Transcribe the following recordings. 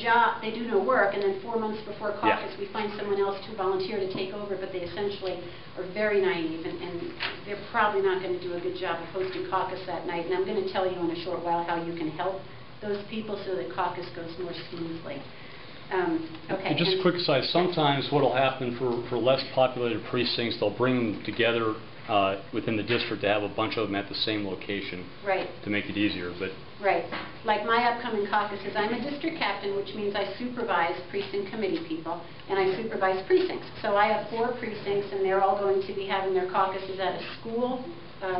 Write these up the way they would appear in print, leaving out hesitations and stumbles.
job, they do no work, and then 4 months before caucus we find someone else to volunteer to take over, but they essentially are very naive, and they're probably not going to do a good job of hosting caucus that night. And I'm going to tell you in a short while how you can help those people so that caucus goes more smoothly. Okay. Just a quick aside, sometimes what will happen for less populated precincts, they'll bring them together within the district to have a bunch of them at the same location. Right. To make it easier. But right. Like my upcoming caucuses, I'm a district captain, which means I supervise precinct committee people, and I supervise precincts. So I have 4 precincts, and they're all going to be having their caucuses at a school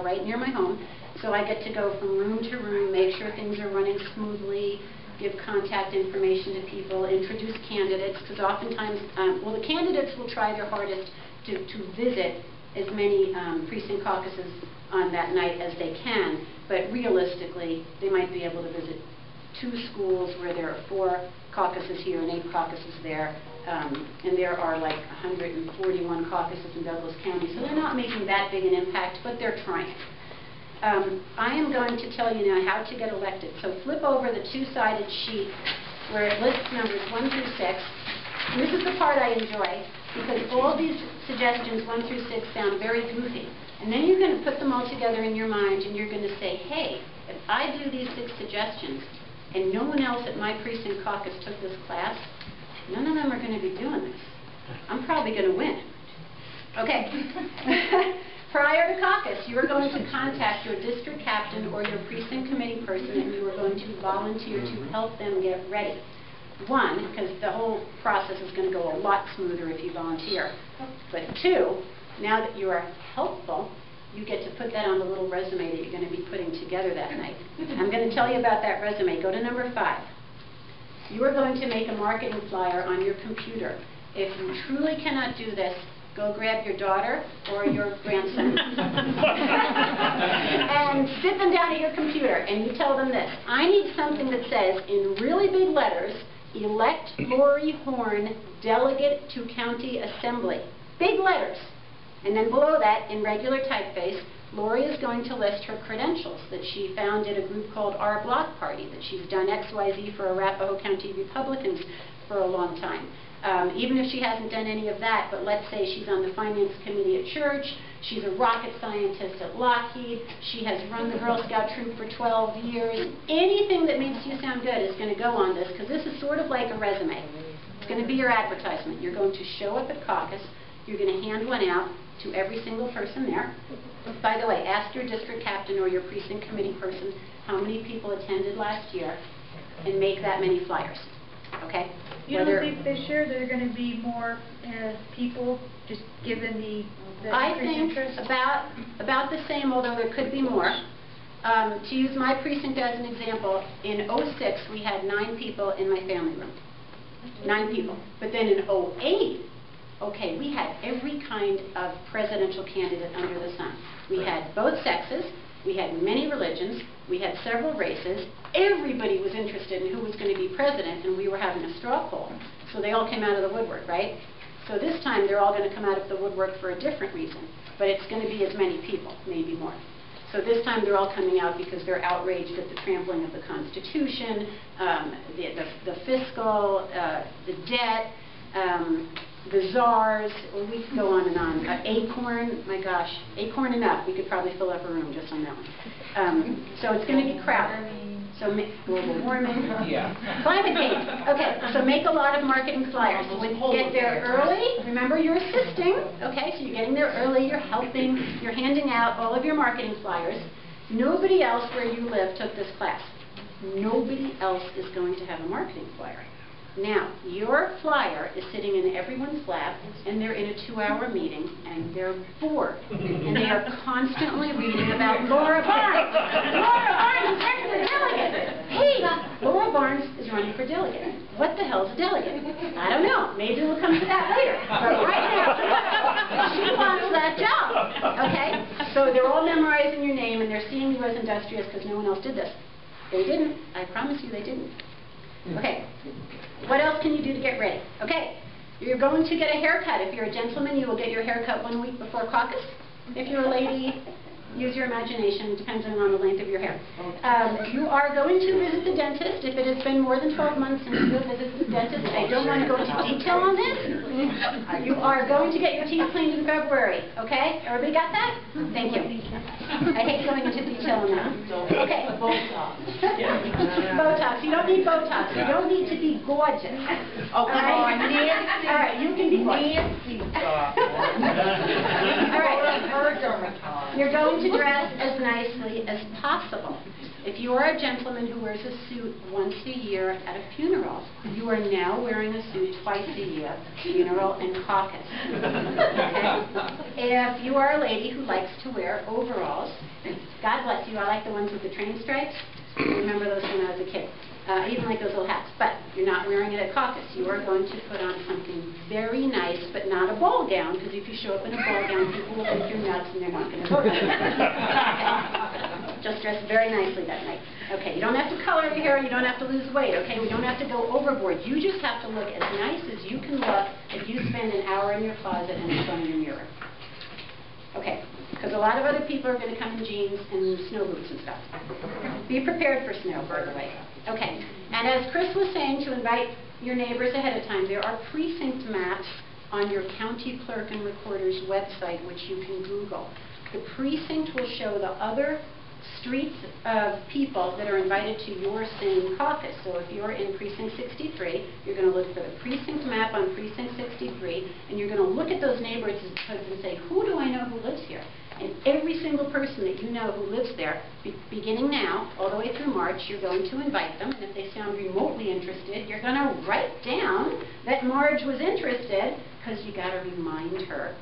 right near my home. So I get to go from room to room, make sure things are running smoothly, give contact information to people, introduce candidates, because oftentimes, well, the candidates will try their hardest to visit as many precinct caucuses on that night as they can, but realistically, they might be able to visit 2 schools where there are 4 caucuses here and 8 caucuses there, and there are like 141 caucuses in Douglas County, so they're not making that big an impact, but they're trying. I am going to tell you now how to get elected. So flip over the 2-sided sheet where it lists numbers 1 through 6. And this is the part I enjoy, because all these suggestions 1 through 6 sound very goofy. And then you're going to put them all together in your mind, and you're going to say, hey, if I do these 6 suggestions, and no one else at my precinct caucus took this class, none of them are going to be doing this. I'm probably going to win. Okay. Prior to caucus, you are going to contact your district captain or your precinct committee person, and you are going to volunteer to help them get ready. 1, because the whole process is going to go a lot smoother if you volunteer. But 2, now that you are helpful, you get to put that on the little resume that you're going to be putting together that night. I'm going to tell you about that resume. Go to number 5. You are going to make a marketing flyer on your computer. If you truly cannot do this, go grab your daughter or your grandson and sit them down at your computer, and you tell them this. I need something that says in really big letters, elect Lori Horn, delegate to county assembly. Big letters. And then below that, in regular typeface, Lori is going to list her credentials, that she founded a group called Our Block Party, that she's done XYZ for Arapahoe County Republicans for a long time. Even if she hasn't done any of that, but let's say she's on the finance committee at church, she's a rocket scientist at Lockheed, she has run the Girl Scout troop for 12 years, anything that makes you sound good is going to go on this, because this is sort of like a resume. It's going to be your advertisement. You're going to show up at caucus, you're going to hand one out to every single person there. By the way, ask your district captain or your precinct committee person how many people attended last year, and make that many flyers. Okay? You don't think this year there are going to be more people, just given the I think about the same, although there could be more. To use my precinct as an example, in 06 we had 9 people in my family room. 9 people. But then in 08, okay, we had every kind of presidential candidate under the sun. We had both sexes. We had many religions, we had several races, everybody was interested in who was going to be president, and we were having a straw poll. So they all came out of the woodwork, right? So this time they're all going to come out of the woodwork for a different reason, but it's going to be as many people, maybe more. So this time they're all coming out because they're outraged at the trampling of the Constitution, the fiscal, the debt, the czars, well, we could go on and on. Acorn, my gosh, Acorn enough. We could probably fill up a room just on that one. So it's going to be crowded. So global warming, climate change. Okay, so make a lot of marketing flyers. Get there early. Remember, you're assisting. Okay, so you're getting there early. You're helping. You're handing out all of your marketing flyers. Nobody else where you live took this class. Nobody else is going to have a marketing flyer. Now, your flyer is sitting in everyone's lap, and they're in a 2-hour meeting, and they're bored. And they are constantly reading about Laura Barnes. Laura Barnes is running for delegate. Hey, Laura Barnes is running for delegate. What the hell's a delegate? I don't know. Maybe we'll come to that later. But right now, she wants that job. Okay? So they're all memorizing your name, and they're seeing you as industrious because no one else did this. They didn't. I promise you they didn't. Okay. What else can you do to get ready? Okay, you're going to get a haircut. If you're a gentleman, you will get your haircut 1 week before caucus. If you're a lady, Use your imagination, depending on the length of your hair. You are going to visit the dentist. If it has been more than 12 months since you have visited the dentist, I don't want to go into detail on this. You are going to get your teeth cleaned in February, okay? Everybody got that? Thank you. I hate going into detail on that. Okay. Botox. Botox. You don't need Botox. You don't need to be gorgeous. Oh, come on, Nancy. All right, you can be gorgeous. Nancy. All right. You're going to dress as nicely as possible. If you are a gentleman who wears a suit once a year at a funeral, you are now wearing a suit twice a year, funeral and caucus. Okay? If you are a lady who likes to wear overalls, God bless you, I like the ones with the train stripes. I remember those when I was a kid. I even like those little hats, but you're not wearing it at caucus. You are going to put on something very nice, but not a ball gown, because if you show up in a ball gown, people will think you're nuts and they're not going to vote. Okay. Just dress very nicely that night. Okay, you don't have to color your hair, you don't have to lose weight, okay? We don't have to go overboard. You just have to look as nice as you can look if you spend an hour in your closet and in front of your mirror. Okay, because a lot of other people are going to come in jeans and snow boots and stuff. Be prepared for snow, by the way. Okay, and as Chris was saying, to invite your neighbors ahead of time, there are precinct maps on your county clerk and recorder's website, which you can Google. The precinct will show the other streets of people that are invited to your same caucus. So if you're in precinct 63, you're going to look for the precinct map on precinct 63, and you're going to look at those neighborhoods and say, who do I know who lives here? And every single person that you know who lives there, beginning now, all the way through March, you're going to invite them, and if they sound remotely interested, you're going to write down that Marge was interested, because you got to remind her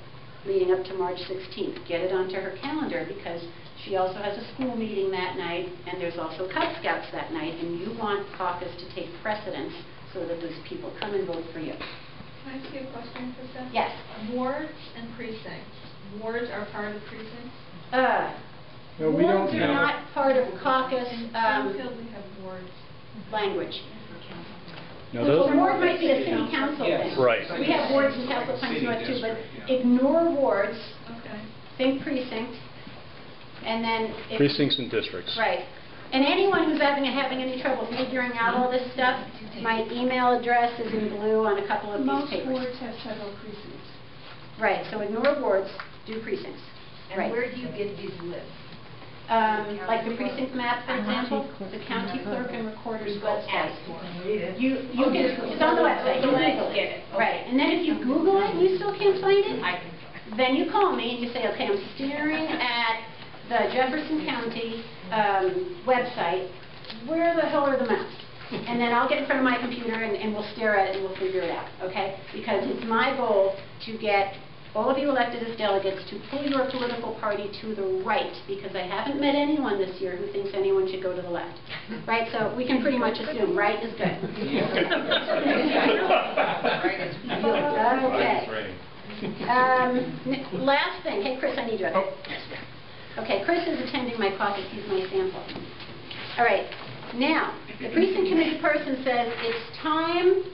leading up to March 16th. Get it onto her calendar, because she also has a school meeting that night, and there's also Cub Scouts that night, and you want caucus to take precedence so that those people come and vote for you. Can I ask you a question, Krista? Yes. Wards and precincts. Wards are part of precincts? No, we wards don't are have not part of caucus In Springfield, we have wards. language. No, So those a ward might be a city council Yes. thing. Right. We have wards in Castle Pines North too, but Yeah. ignore wards, Okay. think precinct, and then if... precincts and districts. Right. And anyone who's having any trouble figuring out all this stuff, my email address is in blue on a couple of these papers. Most wards have several precincts. Right, so ignore wards, do precincts. And Right. where do you get these lists? Like the precinct map, for example, the county clerk and recorder's website. Read it. You can, it's on the website, you Google Get it. it. Right, and then if you Google it and you still can't find it, I can. then you call me and you say, okay, I'm staring at the Jefferson County website, where the hell are the maps? And then I'll get in front of my computer and we'll stare at it and we'll figure it out, okay? Because it's my goal to get all of you elected as delegates to pull your political party to the right, because I haven't met anyone this year who thinks anyone should go to the left. Right? So we can pretty much assume right is good. Okay. Last thing. Hey, Chris, I need you. Okay, Chris is attending my caucus. He's my sample. All right. Now, the precinct committee person says it's time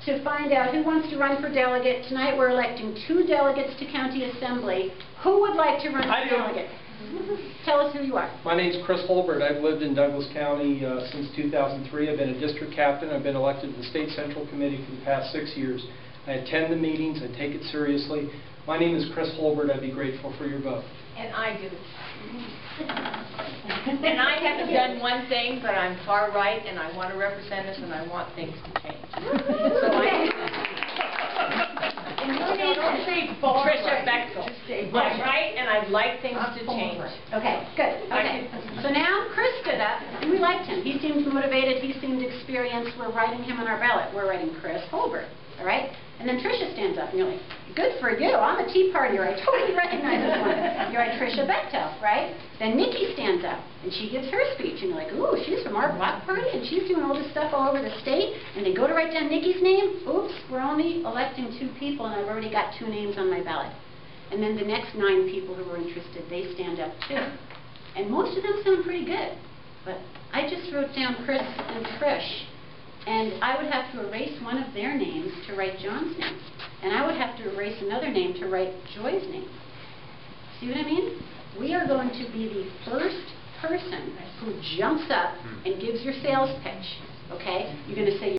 to find out who wants to run for delegate. Tonight we're electing 2 delegates to county assembly. Who would like to run for delegate? Tell us who you are. My name's Chris Holbert. I've lived in Douglas County since 2003. I've been a district captain. I've been elected to the State Central Committee for the past 6 years. I attend the meetings. I take it seriously. My name is Chris Holbert. I'd be grateful for your vote. And I do. And I haven't done one thing, but I'm far right, and I want to represent us, and I want things to change. So and you need to say Patricia Bechtel. I'm right, and I'd like things to change. Okay, good. Okay. So now Chris stood up, and we liked him. He seemed motivated. He seemed experienced. We're writing him on our ballot. We're writing Chris Holbert. All right? And then Tricia stands up, and you're like, good for you. I'm a Tea Partier. I totally recognize this one. You're like Tricia Bechtel, right? Then Nikki stands up, and she gives her speech, and you're like, ooh, she's from our block party, and she's doing all this stuff all over the state, and they go to write down Nikki's name. Oops, we're only electing 2 people, and I've already got 2 names on my ballot. And then the next 9 people who are interested, they stand up too. And most of them sound pretty good. But I just wrote down Chris and Trish. And I would have to erase one of their names to write John's name. And I would have to erase another name to write Joy's name. See what I mean? we are going to be the first person who jumps up and gives your sales pitch, okay? You're going to say